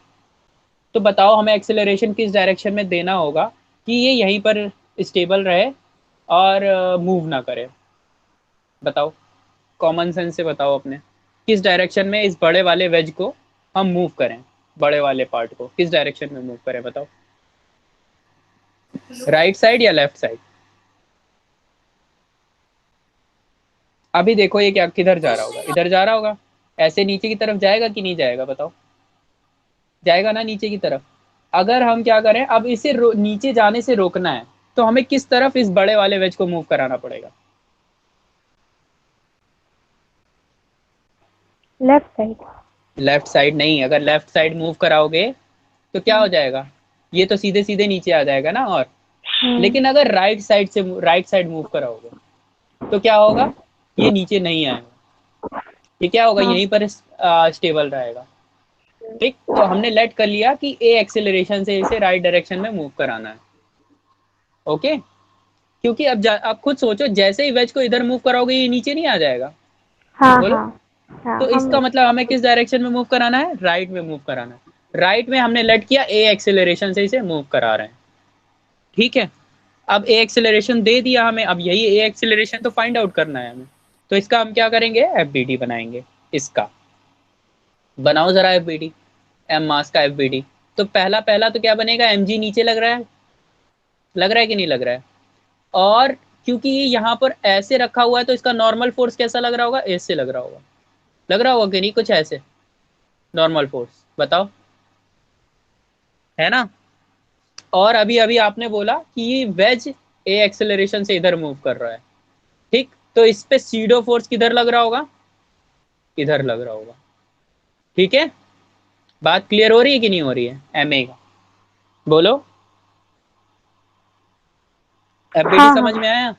तो बताओ हमें एक्सेलरेशन किस डायरेक्शन में देना होगा कि ये यहीं पर स्टेबल रहे और मूव ना करे, बताओ, कॉमन सेंस से बताओ अपने, किस डायरेक्शन में इस बड़े वाले वेज को हम मूव करें, बड़े वाले पार्ट को किस डायरेक्शन में मूव करें, बताओ। राइट साइड या लेफ्ट साइड? अभी देखो ये क्या किधर जा रहा होगा, इधर जा रहा होगा, ऐसे नीचे की तरफ जाएगा कि नहीं जाएगा बताओ? जाएगा ना नीचे की तरफ। अगर हम क्या करें, अब इसे नीचे जाने से रोकना है, तो हमें किस तरफ इस बड़े वाले वेज को मूव कराना पड़ेगा? Left side. लेफ्ट साइड नहीं, अगर लेफ्ट साइड मूव कराओगे तो क्या हो जाएगा, ये तो सीधे सीधे नीचे आ जाएगा ना। और लेकिन अगर राइट साइड मूव कराओगे तो क्या होगा, ये नीचे नहीं आएगा, ये क्या होगा, हाँ। यहीं पर स्टेबल रहेगा। ठीक, तो हमने लेट कर लिया कि ए एक्सेलरेशन से इसे राइट डायरेक्शन में मूव कराना है। ओके, क्योंकि अब आप खुद सोचो, जैसे ही वेज को इधर मूव कराओगे ये नीचे नहीं आ जाएगा। हाँ बोलो, हाँ हाँ तो हम। इसका मतलब हमें किस डायरेक्शन में मूव कराना है, राइट में मूव कराना है। राइट में हमने लेट किया, ए एक्सेलरेशन से इसे मूव करा रहे हैं। ठीक है, अब ए एक्सेलरेशन दे दिया हमें, अब यही ए एक्सेलरेशन तो फाइंड आउट करना है हमें। तो इसका हम क्या करेंगे, एफ बनाएंगे। इसका बनाओ जरा एफ, एम मास का एफ। तो पहला पहला तो क्या बनेगा, एम जी नीचे लग रहा है, लग रहा है कि नहीं लग रहा है? और क्योंकि ये यहाँ पर ऐसे रखा हुआ है तो इसका नॉर्मल फोर्स कैसा लग रहा होगा, ऐसे लग रहा होगा, लग रहा होगा कि नहीं, कुछ ऐसे नॉर्मल फोर्स बताओ, है ना? और अभी अभी आपने बोला कि ये वेज ए एक्सेलरेशन से इधर मूव कर रहा है। ठीक, तो इस पे सीडो फोर्स किधर लग रहा होगा, इधर लग रहा होगा। ठीक है, बात क्लियर हो रही है कि नहीं हो रही है, एम ए का? बोलो, एफ हाँ समझ हाँ में आया?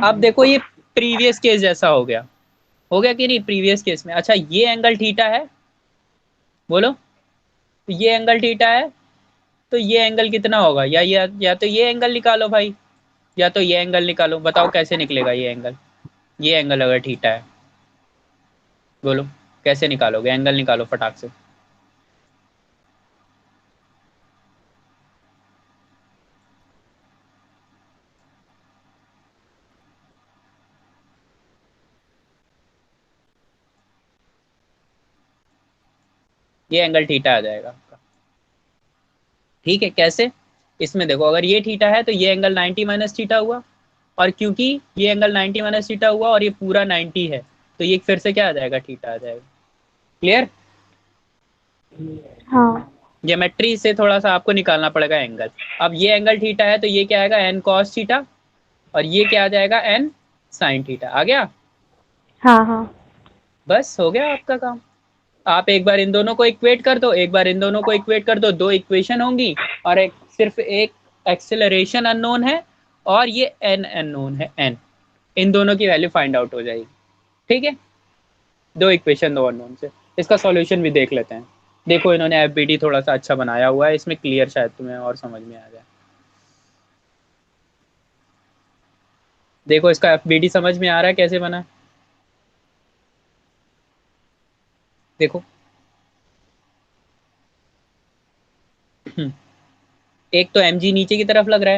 अब देखो ये प्रीवियस केस जैसा हो गया कि नहीं प्रीवियस केस में? अच्छा, ये एंगल थीटा है, बोलो, तो ये एंगल थीटा है, तो ये एंगल कितना होगा, या तो ये एंगल निकालो भाई, या तो ये एंगल निकालो, बताओ कैसे निकलेगा ये एंगल? ये एंगल अगर थीटा है, बोलो कैसे निकालोगे, एंगल निकालो फटाक से। ये एंगल थीटा आ जाएगा आपका। ठीक है, कैसे? इसमें देखो, अगर ये थीटा है तो ये एंगल 90 माइनस थीटा हुआ, और क्योंकि ये एंगल 90 माइनस थीटा हुआ और ये पूरा 90 है, तो ये फिर से क्या आ जाएगा, थीटा आ जाएगा। क्लियर? हाँ ज्योमेट्री से थोड़ा सा आपको निकालना पड़ेगा एंगल। अब ये एंगल थीटा है तो ये क्या आएगा, एन कॉस थीटा, और ये क्या आ जाएगा, एन साइन थीटा। आ गया? हाँ हाँ बस हो गया आपका काम। आप एक बार इन दोनों को इक्वेट कर दो, एक बार इन दोनों को इक्वेट कर दो, दो इक्वेशन होंगी, और एक सिर्फ एक एक्सेलरेशन अननोन है, और ये एन अननोन है, एन। इन दोनों की वैल्यू फाइंड आउट हो जाएगी। ठीक है, दो इक्वेशन दो अननोन से। इसका सॉल्यूशन भी देख लेते हैं। देखो, इन्होंने एफ थोड़ा सा अच्छा बनाया हुआ है, इसमें क्लियर शायद तुम्हें और समझ में आ जाए। देखो, इसका एफ समझ में आ रहा है कैसे बना है? देखो, एक तो एम नीचे की तरफ लग रहा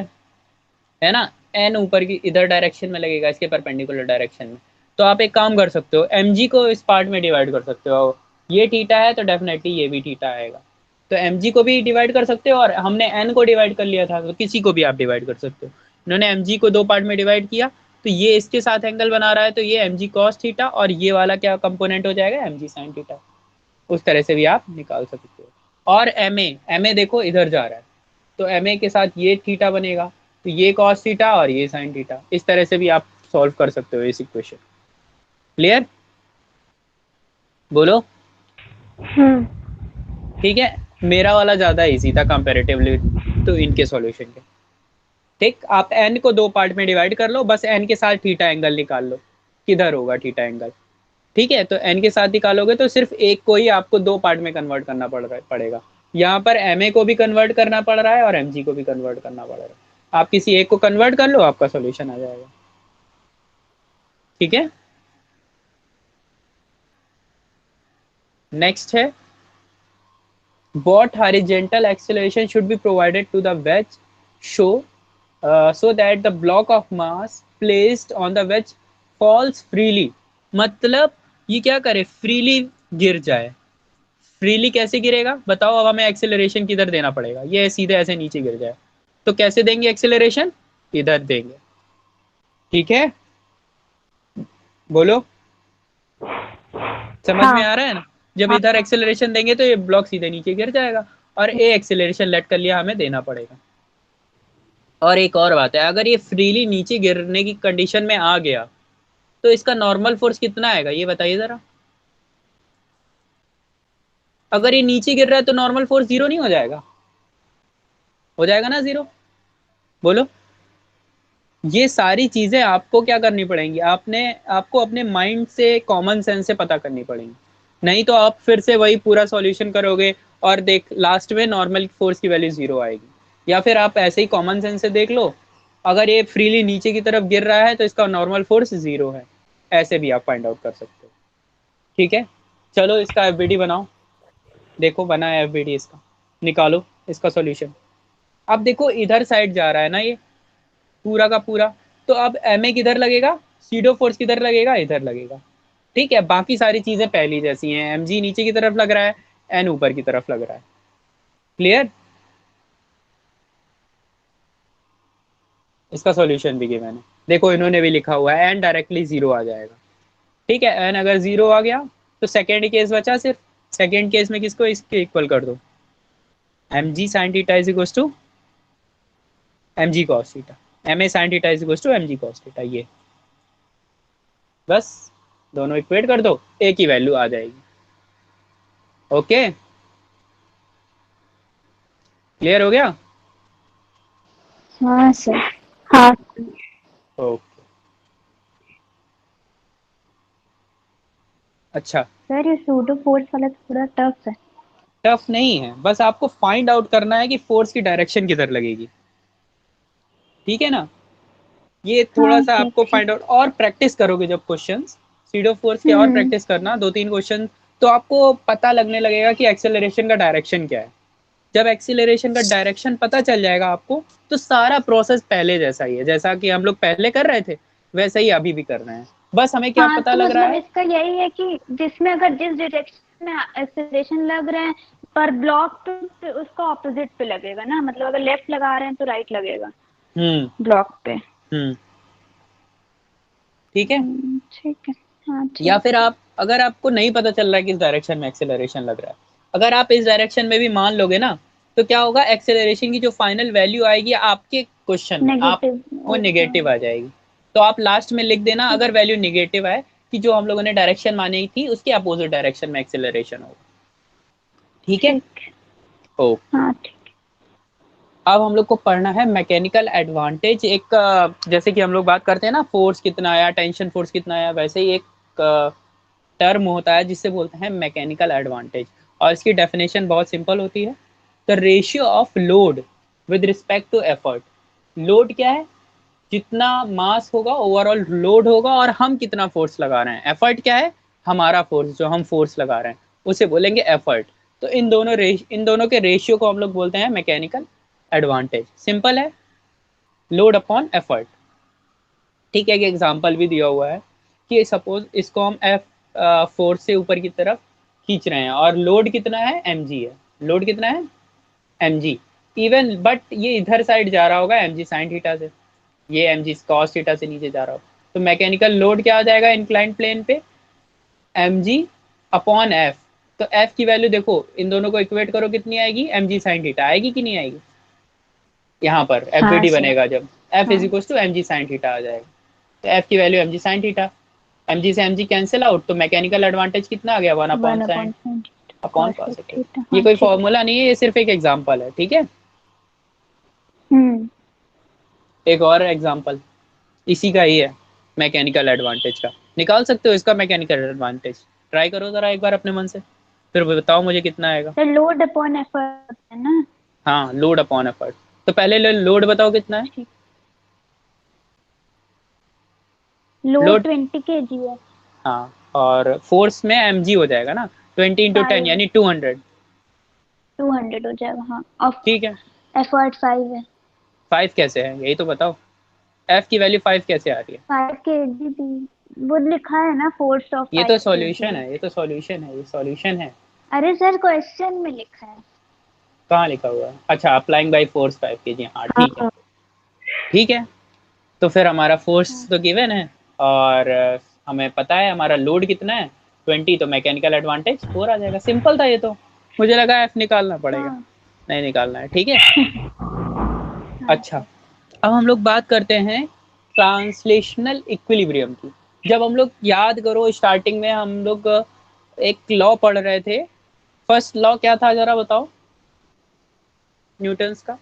है ना, एन ऊपर की इधर डायरेक्शन में लगेगा, इसके परपेंडिकुलर डायरेक्शन में। तो आप एक काम कर सकते हो, एम को इस पार्ट में डिवाइड कर सकते हो। ये थीटा है तो डेफिनेटली ये भी थीटा आएगा, तो एम को भी डिवाइड कर सकते हो, और हमने एन को डिवाइड कर लिया था तो किसी को भी आप डिवाइड कर सकते हो। इन्होंने एम को दो पार्ट में डिवाइड किया, तो ये इसके साथ एंगल बना रहा है, तो ये एम कॉस थीटा, और ये वाला क्या कंपोनेंट हो जाएगा, एम साइन थीटा। उस तरह से भी आप निकाल सकते हो। और एम ए देखो इधर जा रहा है, तो एम ए के साथ ये थीटा बनेगा, तो ये कॉस थीटा और ये साइन थीटा। इस तरह से भी आप सॉल्व कर सकते हो इस इक्वेशन। क्लियर? बोलो। हम्म। ठीक है, मेरा वाला ज्यादा इजी था कंपैरेटिवली तो इनके सॉल्यूशन के। ठीक, आप एन को दो पार्ट में डिवाइड कर लो, बस एन के साथ थीटा एंगल निकाल लो, किधर होगा थीटा एंगल। ठीक है, तो एन के साथ निकालोगे तो सिर्फ एक को ही आपको दो पार्ट में कन्वर्ट करना पड़ेगा। यहाँ पर एम ए को भी कन्वर्ट करना पड़ रहा है और एम को भी कन्वर्ट करना पड़ रहा है। आप किसी एक को कन्वर्ट कर लो, आपका सोल्यूशन आ जाएगा। ठीक है, नेक्स्ट है, what horizontal acceleration should be provided to the wedge so that the block of mass placed on the wedge falls freely। मतलब ये क्या करे, फ्रीली गिर जाए। फ्रीली कैसे गिरेगा बताओ, अब हमें एक्सेलरेशन किधर देना पड़ेगा, ये सीधे ऐसे नीचे गिर जाए, तो कैसे देंगे एक्सेलरेशन, इधर देंगे, ठीक है, बोलो समझ में हाँ आ रहा है ना। जब हाँ इधर एक्सेलरेशन देंगे तो ये ब्लॉक सीधे नीचे गिर जाएगा, और ए एक्सेलरेशन लेट कर लिया हमें देना पड़ेगा। और एक और बात है, अगर ये फ्रीली नीचे गिरने की कंडीशन में आ गया तो इसका नॉर्मल फोर्स कितना आएगा ये बताइए जरा। अगर ये नीचे गिर रहा है तो नॉर्मल फोर्स जीरो नहीं हो जाएगा, हो जाएगा ना जीरो, बोलो। ये सारी चीजें आपको क्या करनी पड़ेंगी, आपको अपने माइंड से, कॉमन सेंस से पता करनी पड़ेंगी, नहीं तो आप फिर से वही पूरा सॉल्यूशन करोगे और देख लास्ट में नॉर्मल फोर्स की वैल्यू जीरो आएगी। या फिर आप ऐसे ही कॉमन सेंस से देख लो, अगर ये फ्रीली नीचे की तरफ गिर रहा है तो इसका नॉर्मल फोर्स जीरो है, ऐसे भी आप फाइंड आउट कर सकते हो, ठीक है। चलो इसका एफबीडी बनाओ, देखो बना है एफबीडी, इसका निकालो इसका सॉल्यूशन। अब देखो इधर साइड जा रहा है ना ये पूरा का पूरा, तो अब एम ए किधर लगेगा, सीडो फोर्स किधर लगेगा, इधर लगेगा, ठीक है। बाकी सारी चीजें पहली जैसी हैं, एम जी नीचे की तरफ लग रहा है, एन ऊपर की तरफ लग रहा है, क्लियर। इसका सॉल्यूशन भी किया मैंने, देखो इन्होंने भी लिखा हुआ है एन डायरेक्टली जीरो आ जाएगा, ठीक है। एन अगर जीरो आ गया तो सेकेंड केस बचा सिर्फ, सेकेंड केस में किसको इसके इक्वल कर दो, M ji sine theta is equal to M G cos theta, M A sine theta is equal to M G cos theta, ये बस दोनों इक्वेट कर दो, ए की वैल्यू आ जाएगी, ओके क्लियर हो गया। हाँ सर। हाँ ओके अच्छा, सर, ये सूडो फोर्स वाला थोड़ा टफ है। टफ नहीं है, बस आपको फाइंड आउट करना है कि फोर्स की डायरेक्शन किधर लगेगी, ठीक है ना। ये थोड़ा हाँ सा सर आपको ठीक। फाइंड आउट, और प्रैक्टिस करोगे जब क्वेश्चंस, सीडो फोर्स के और हम्म। प्रैक्टिस करना, दो तीन क्वेश्चन, तो आपको पता लगने लगेगा कि एक्सेलरेशन का डायरेक्शन क्या है। जब एक्सीलरेशन का डायरेक्शन पता चल जाएगा आपको, तो सारा प्रोसेस पहले जैसा ही है, जैसा कि हम लोग पहले कर रहे थे वैसा ही अभी भी कर रहे हैं, बस हमें क्या हाँ पता तो लग रहा मतलब है। इसका यही है कि जिसमें अगर जिस डायरेक्शन में एक्सेलरेशन लग रहे हैं पर ब्लॉक पे उसका ऑपोजिट पे लगेगा ना, मतलब अगर लेफ्ट लगा रहे हैं तो राइट लगेगा हम्म ब्लॉक पे। हम्म ठीक है। ठीक है। हाँ या ठीक। फिर आप, अगर आपको नहीं पता चल रहा है किस डायरेक्शन में एक्सेलरेशन लग रहा है, अगर आप इस डायरेक्शन में भी मान लोगे ना, तो क्या होगा, एक्सेलरेशन की जो फाइनल वैल्यू आएगी आपके क्वेश्चन में, आप नेगेटिव। वो ओके। निगेटिव आ जाएगी। तो आप लास्ट में लिख देना, अगर वैल्यू निगेटिव आए कि जो हम लोगों ने डायरेक्शन मानी थी उसके अपोजिट डायरेक्शन में एक्सेलरेशन होगा, ठीक है। ठीक। ओके, हाँ ठीक। अब हम लोग को पढ़ना है मैकेनिकल एडवांटेज। एक जैसे कि हम लोग बात करते हैं ना फोर्स कितना आया, टेंशन फोर्स कितना आया, वैसे ही एक टर्म होता है जिससे बोलते हैं मैकेनिकल एडवांटेज, और इसकी डेफिनेशन बहुत सिंपल होती है, the ratio of load with respect to effort. Load क्या है, जितना मास होगा ओवरऑल लोड होगा, और हम कितना फोर्स लगा रहे हैं, एफर्ट क्या है, हमारा फोर्स जो हम फोर्स लगा रहे हैं उसे बोलेंगे एफर्ट। तो इन दोनों के रेशियो को हम लोग बोलते हैं मैकेनिकल एडवांटेज, सिंपल है, लोड अपॉन एफर्ट। ठीक है, एक एग्जांपल भी दिया हुआ है कि सपोज इसको हम एफ फोर्स से ऊपर की तरफ खींच रहे हैं और लोड कितना है, एम जी है, लोड कितना है, एम जी, इवन बट ये इधर साइड जा रहा होगा एम जी साइन थीटा से, ये एम जी कॉस थीटा से नीचे जा रहा होगा, तो मैकेनिकल लोड क्या आ जाएगा इंक्लाइंड प्लेन पे, एम जी अपॉन एफ। तो एफ की वैल्यू देखो, इन दोनों को इक्वेट करो कितनी आएगी, एम जी साइन थीटा आएगी कि नहीं आएगी, यहाँ पर एफ बी हाँ डी सर। बनेगा जब एफ इज हाँ। Equal to M G sine theta आ जाएगा, तो एफ की वैल्यू एम जी साइन थीटा, एम जी से एम जी कैंसिल आउट, तो मैकेनिकल एडवांटेज कितना आ गया, one upon one sine, upon सेंटी upon cos cos theta. Theta. ये हाँ कोई ठीक है। फॉर्मूला नहीं है, ये सिर्फ एक एग्जांपल है, ठीक है। हम्म। एक और एग्जांपल इसी का ही है, मैकेनिकल एडवांटेज का, निकाल सकते हो इसका मैकेनिकल एडवांटेज, ट्राई करो जरा एक बार अपने मन से, फिर बताओ मुझे कितना आएगा। सर लोड अपॉन एफर्ट है ना। हाँ लोड अपॉन एफर्ट, तो पहले लोड बताओ कितना है, ठीक। लोड लोड, 20 kg है। हाँ, और फोर्स में एम जी हो जाएगा ना, 20 × 10 5। यानी 200, 200 हो जाएगा हाँ। और ठीक है। एफर्ट 5 है। 5 कैसे है यही तो बताओ, एफ की वैल्यू 5 कैसे आ रही है, 5 kg भी वो लिखा है ना, फोर्स ऑफ ये तो 5 kg सॉल्यूशन है। है, ये तो सॉल्यूशन है, ये सॉल्यूशन है। अरे सर क्वेश्चन में लिखा है। कहाँ लिखा हुआ है? अच्छा, अप्लाइंग बाय फोर्स 5 kg, हाँ ठीक है। हाँ ठीक है, तो फिर हमारा फोर्स तो गिवन है और हमें पता है हमारा लोड कितना है 20, तो मैकेनिकल एडवांटेज 4 आ जाएगा। सिंपल था ये तो। मुझे लगा एफ निकालना पड़ेगा, हाँ नहीं निकालना है। ठीक है, हाँ अच्छा अब हम लोग बात करते हैं ट्रांसलेशनल इक्विलिब्रियम की। जब हम लोग याद करो स्टार्टिंग में हम लोग एक लॉ पढ़ रहे थे। फर्स्ट लॉ क्या था जरा बताओ? न्यूटन्स का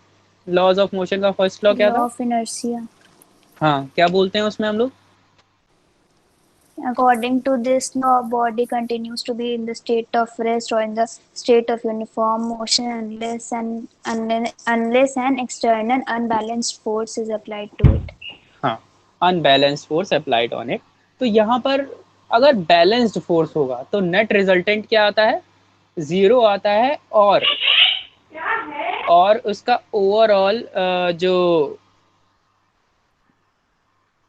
लॉज ऑफ मोशन का फर्स्ट लॉ क्या लॉ था? Of inertia. हाँ, क्या बोलते हैं उसमें हम लोग? According to this law, body continues to be in the state of rest or in the state of uniform motion unless an external unbalanced force is applied to it. हाँ, unbalanced force applied on it. तो यहाँ पर अगर balanced force होगा तो net resultant क्या आता है? 0 आता है। और उसका ओवरऑल जो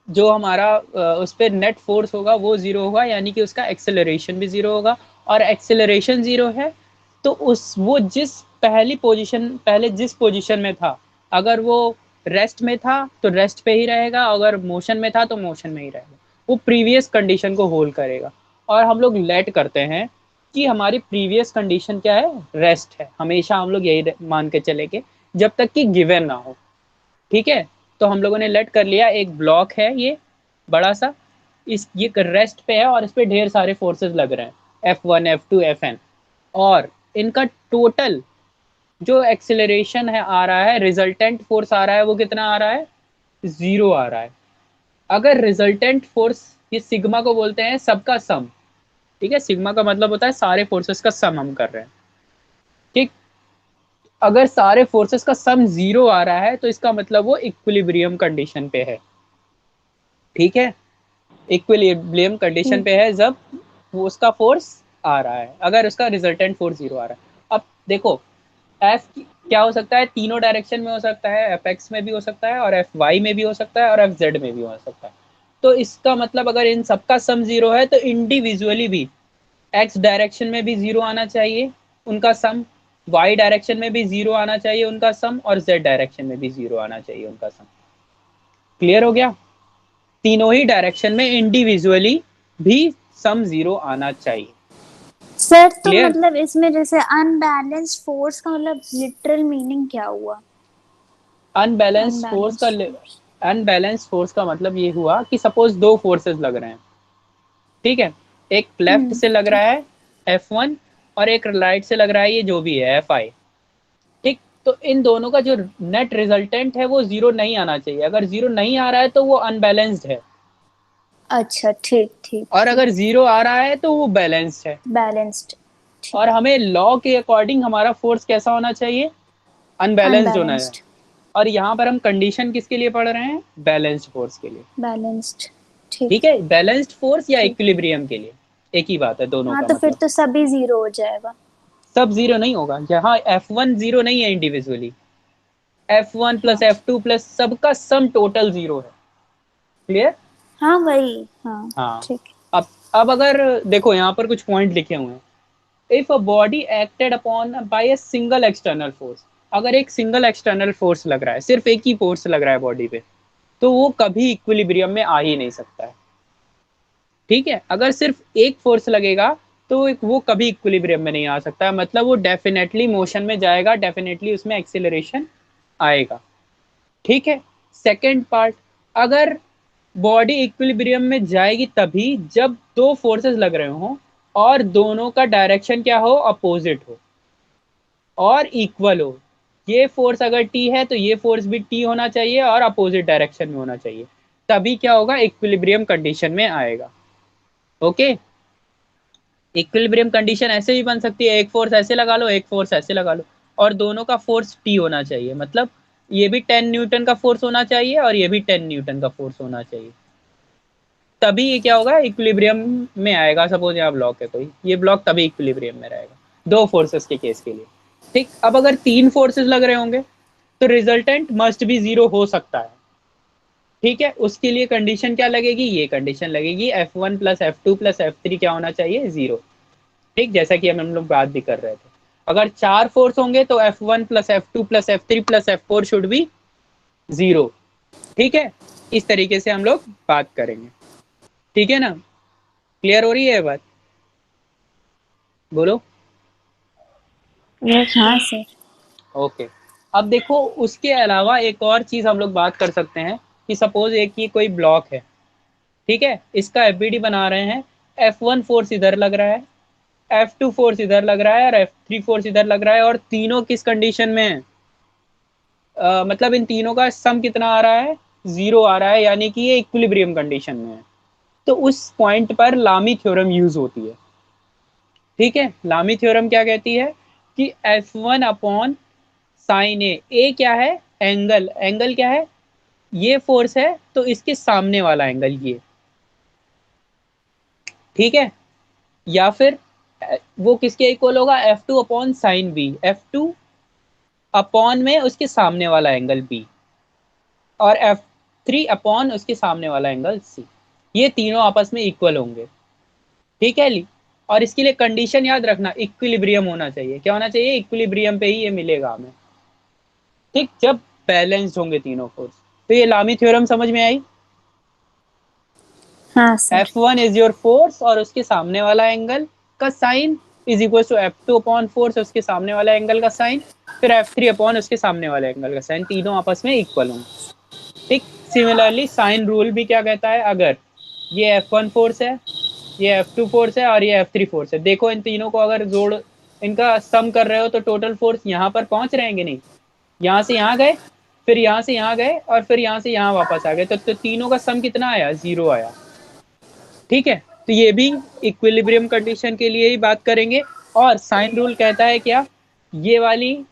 जो हमारा उस पर नेट फोर्स होगा वो 0 होगा, यानी कि उसका एक्सेलरेशन भी 0 होगा। और एक्सेलरेशन 0 है तो उस वो पहले जिस पोजीशन में था, अगर वो रेस्ट में था तो रेस्ट पे ही रहेगा, अगर मोशन में था तो मोशन में ही रहेगा। वो प्रीवियस कंडीशन को होल्ड करेगा। और हम लोग लेट करते हैं कि हमारी प्रीवियस कंडीशन क्या है? रेस्ट है। हमेशा हम लोग यही मान के चले के जब तक कि गिवन ना हो। ठीक है, तो हम लोगों ने लेट कर लिया एक ब्लॉक है ये बड़ा सा, ये रेस्ट पे है और इस पे ढेर सारे फोर्सेस लग रहे हैं F1 F2 Fn। और इनका टोटल जो एक्सेलरेशन है आ रहा है, रिजल्टेंट फोर्स आ रहा है, वो कितना आ रहा है? 0 आ रहा है। अगर रिजल्टेंट फोर्स, ये सिग्मा को बोलते हैं सबका सम। ठीक है, सिग्मा का मतलब होता है सारे फोर्सेस का सम हम कर रहे हैं। ठीक, अगर सारे फोर्सेस का सम 0 आ रहा है तो इसका मतलब वो इक्विलिब्रियम कंडीशन पे है। ठीक है, इक्विलिब्रियम कंडीशन पे है जब वो उसका फोर्स आ रहा है, अगर उसका रिजल्टेंट फोर्स 0 आ रहा है। अब देखो, एफ क्या हो सकता है? तीनों डायरेक्शन में हो सकता है, एफ एक्स में भी हो सकता है और एफ वाई में भी हो सकता है और एफ जेड में भी हो सकता है। तो इसका मतलब अगर इन सबका सम 0 है तो इंडिविजुअली भी एक्स डायरेक्शन में भी 0 आना चाहिए उनका सम, वाई डायरेक्शन में भी 0 आना चाहिए उनका सम, और जेड डायरेक्शन में भी 0 आना चाहिए उनका सम। क्लियर हो गया? तीनों ही डायरेक्शन में इंडिविजुअली भी सम 0 आना चाहिए। सर तो क्लियर? मतलब इसमें जैसे अनबैलेंस्ड फोर्स का मतलब लिटरल मीनिंग क्या हुआ? अनबैलेंस फोर्स का अनबैलेंस्ड फोर्स। अनबैलेंस फोर्स का मतलब ये हुआ कि सपोज दो फोर्सेस लग रहे हैं। ठीक है, एक लेफ्ट से लग रहा ठीक। है F1 और एक राइट से लग रहा है ये जो भी है FI। ठीक, तो इन दोनों का जो नेट रिजल्टेंट है वो 0 नहीं आना चाहिए। अगर 0 नहीं आ रहा है तो वो अनबैलेंस्ड है, अच्छा ठीक ठीक और ठीक। अगर 0 आ रहा है तो वो बैलेंस्ड है। बैलेंस्ड। ठीक। और हमें लॉ के अकॉर्डिंग हमारा फोर्स कैसा होना चाहिए? अनबैलेंस्ड होना है। अनबैलेंस्ड। और यहाँ पर हम कंडीशन किसके लिए पढ़ रहे हैं? बैलेंस्ड फोर्स के लिए। बैलेंस्ड। ठीक। ठीक है, बैलेंस्ड फोर्स या ठीक। इक्विलिब्रियम के लिए एक ही बात है दोनों हाँ का तो फिर मतलब। तो सभी 0 हो जाएगा। सब 0 नहीं होगा, यहाँ F1 0 नहीं है इंडिविजुअली, F1 प्लस हाँ F2 प्लस सबका सम टोटल 0 है। क्लियर? हाँ वही हाँ। हाँ। ठीक। अब अगर देखो यहाँ पर कुछ पॉइंट लिखे हुए हैं। If a body acted upon bye a single external force, अगर एक सिंगल एक्सटर्नल फोर्स लग रहा है, सिर्फ एक ही फोर्स लग रहा है बॉडी पे, तो वो कभी इक्विलिब्रियम में आ ही नहीं सकता है। ठीक है, अगर सिर्फ एक फोर्स लगेगा तो वो कभी इक्विलिब्रियम में नहीं आ सकता है, मतलब वो डेफिनेटली मोशन में जाएगा, डेफिनेटली उसमें एक्सेलरेशन आएगा। ठीक है, सेकेंड पार्ट, अगर बॉडी इक्विलिब्रियम में जाएगी तभी जब दो फोर्सेस लग रहे हो और दोनों का डायरेक्शन क्या हो? अपोजिट हो और इक्वल हो। ये फोर्स अगर टी है तो ये फोर्स भी टी होना चाहिए और अपोजिट डायरेक्शन में होना चाहिए, तभी क्या होगा? इक्विलिब्रियम कंडीशन में आएगा। ओके, इक्विलिब्रियम कंडीशन ऐसे भी बन सकती है, एक फोर्स ऐसे लगा लो एक फोर्स ऐसे लगा लो, और दोनों का फोर्स टी होना चाहिए, मतलब ये भी 10 न्यूटन का फोर्स होना चाहिए और ये भी 10 न्यूटन का फोर्स होना चाहिए, तभी ये क्या होगा? इक्विलिब्रियम में आएगा। सपोज यहाँ ब्लॉक है कोई, ये ब्लॉक तभी इक्विलिब्रियम में रहेगा दो फोर्सेस के केस के लिए। ठीक, अब अगर तीन फोर्सेस लग रहे होंगे तो रिजल्टेंट मस्ट भी 0 हो सकता है। ठीक है, उसके लिए कंडीशन क्या लगेगी? ये कंडीशन लगेगी F1 plus F2 plus F3 क्या होना चाहिए? 0। ठीक, जैसा कि हम लोग बात भी कर रहे थे। अगर 4 फोर्स होंगे तो F1 plus F2 plus F3 plus F4 should be 0। ठीक है, इस तरीके से हम लोग बात करेंगे। ठीक है ना, क्लियर हो रही है बात? बोलो। यस हाँ सर। ओके, अब देखो उसके अलावा एक और चीज हम लोग बात कर सकते हैं कि सपोज एक ही कोई ब्लॉक है, ठीक है, इसका एफबीडी बना रहे हैं, F1 फोर्स इधर लग रहा है, F2 फोर्स इधर लग रहा है और F3 फोर्स इधर लग रहा है, और तीनों किस कंडीशन में है? मतलब इन तीनों का सम कितना आ रहा है? 0 आ रहा है, यानी कि ये इक्विलिब्रियम कंडीशन में है। तो उस पॉइंट पर लामी थ्योरम यूज होती है। ठीक है, लामी थ्योरम क्या कहती है कि F1 अपॉन साइन ए क्या है? एंगल। एंगल क्या है? ये फोर्स है तो इसके सामने वाला एंगल ये। ठीक है, या फिर वो किसके इक्वल होगा? F2 upon sine B. F2 upon में उसके सामने वाला एंगल बी, और F3 अपॉन उसके सामने वाला एंगल सी। ये तीनों आपस में इक्वल होंगे। ठीक है ली, और इसके लिए कंडीशन याद रखना, इक्विलिब्रियम होना चाहिए। क्या होना चाहिए? इक्विलिब्रियम पे ही ये मिलेगा हमें। ठीक, जब बैलेंस्ड होंगे तीनों फोर्स। तो ये लामी थ्योरम समझ में आई? हाँ sir. F1 is your force और उसके सामने वाला एंगल का sine is equal to F2 upon force उसके सामने वाला एंगल का साइन, फिर F3 अपॉन उसके सामने वाले एंगल का साइन, तीनों आपस में इक्वल होंगे। ठीक, सिमिलरली साइन रूल भी क्या कहता है? अगर ये F1 फोर्स है, ये F2 फोर्स है और ये F3 फोर्स है, देखो इन तीनों को अगर जोड़, इनका सम कर रहे हो तो टोटल फोर्स यहाँ पर पहुंच रहेंगे नहीं, यहाँ से यहाँ गए, फिर यहाँ से यहाँ गए, और फिर यहाँ से यहाँ वापस आ गए, तो तीनों का सम कितना आया? 0 आया। ठीक है, तो ये भी इक्विलिब्रियम कंडीशन के लिए ही बात करेंगे। और साइन रूल कहता है क्या? ये वाली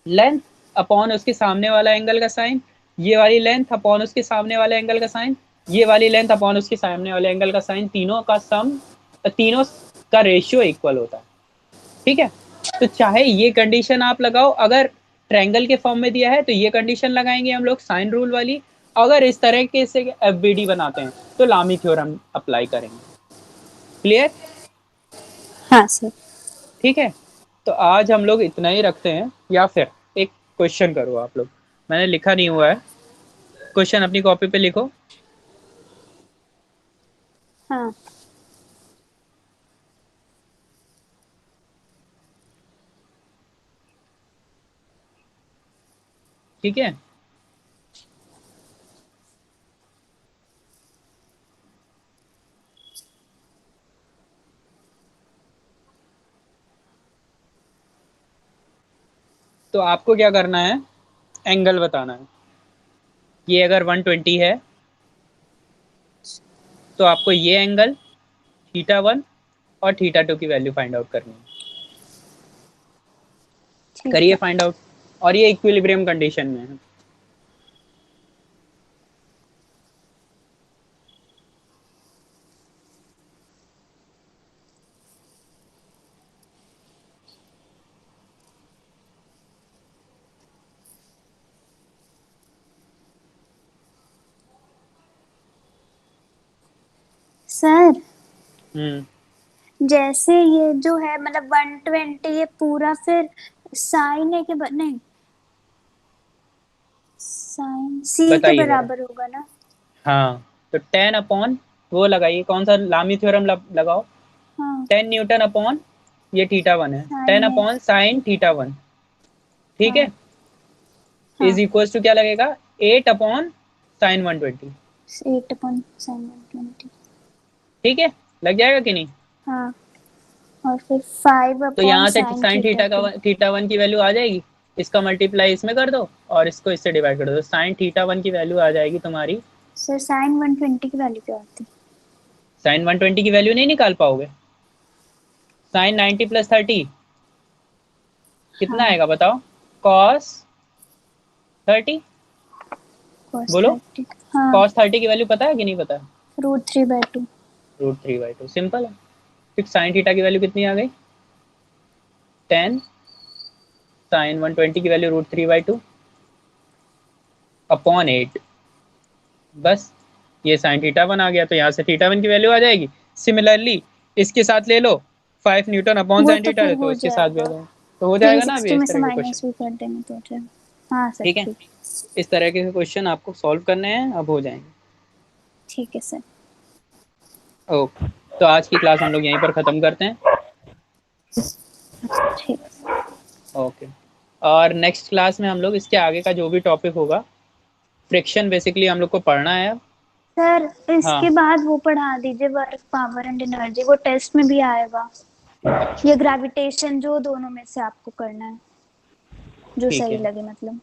लेंथ अपॉन उसके सामने वाला एंगल का साइन, ये वाली लेंथ अपॉन उसके सामने वाले एंगल का साइन, ये वाली लेंथ अपॉन उसके सामने वाले एंगल का साइन, तीनों का सम, तीनों का रेशियो इक्वल होता है। ठीक है, तो चाहे ये कंडीशन आप लगाओ, अगर ट्रायंगल के फॉर्म में दिया है तो ये कंडीशन लगाएंगे हम लोग साइन रूल वाली, अगर इस तरह के से एफबीडी बनाते हैं तो लामी थ्योरम अप्लाई करेंगे। क्लियर? हाँ सर। ठीक है, तो आज हम लोग इतना ही रखते हैं, या फिर एक क्वेश्चन करो आप लोग, मैंने लिखा नहीं हुआ है, क्वेश्चन अपनी कॉपी पे लिखो। हाँ। ठीक है, तो आपको क्या करना है? एंगल बताना है। ये अगर 120 है तो आपको ये एंगल θ1 और θ2 की वैल्यू फाइंड आउट करनी है। ठीक करिए है फाइंड आउट, और ये इक्विलिब्रियम कंडीशन में है। सर। हम्म, जैसे ये जो है मतलब 120 ये पूरा फिर साइन है कि नहीं, साइन सी के बताइए जरा। बराबर होगा ना? हाँ, तो 10 अपॉन वो लगाइए, कौन सा लामी थ्योरम लगाओ। हाँ 10 न्यूटन अपॉन ये θ1 है, 10 साइन है। Upon sine θ1। ठीक है, हाँ हाँ। इज इक्वल टू क्या लगेगा? 8 अपॉन साइन 120। 8 अपन साइन 120। ठीक है, लग जाएगा कि नहीं? हाँ, और फिर 5 तो अपॉन यहाँ से sine sine theta 2। Theta one की वैल्यू आ जाएगी, इसका मल्टीप्लाई इसमें कर दो और इसको इससे डिवाइड कर दो, साइन θ1 की वैल्यू आ जाएगी तुम्हारी। सर साइन 120 की वैल्यू क्या होती साइन 120 की वैल्यू नहीं निकाल पाओगे? साइन 90 प्लस 30 है? कितना हाँ आएगा बताओ? कॉस 30। cos बोलो, 30। हाँ कॉस 30 की वैल्यू पता है कि नहीं पता? √3/2। √3/2, सिंपल है। फिर साइन थीटा की वैल्यू कितनी आ गई? 10 साइन 120 की वैल्यू √3/2 अपॉन 8। बस, ये साइन θ1 आ गया, तो यहाँ से θ1 की वैल्यू आ जाएगी। सिमिलरली इसके साथ ले लो, 5 न्यूटन अपॉन वो साइन तो थीटा फिर है, तो हो इसके साथ भी जाएगा, होगा, तो हो जाएगा ना अभी 360 इस में से तरह के माइनस क्वेश्चन। भी कर देंगे तो हो जाएगा। हाँ सर ठीक है, ठीक। इस तरह के क्वेश्चन आपको सॉल्व करने हैं, अब हो जाएंगे। ठीक है सर। ओके, तो आज की क्लास हम लोग यहीं पर ख़त्म करते हैं। ठीक। ओके, और नेक्स्ट क्लास में हम लोग इसके आगे का जो भी टॉपिक होगा, फ्रिक्शन बेसिकली हम लोग को पढ़ना है। सर इसके हाँ, बाद वो पढ़ा दीजिए, वर्क पावर एंड एनर्जी, वो टेस्ट में भी आएगा। अच्छा ये ग्रेविटेशन, जो दोनों में से आपको करना है, जो ठीक सही है, लगे मतलब।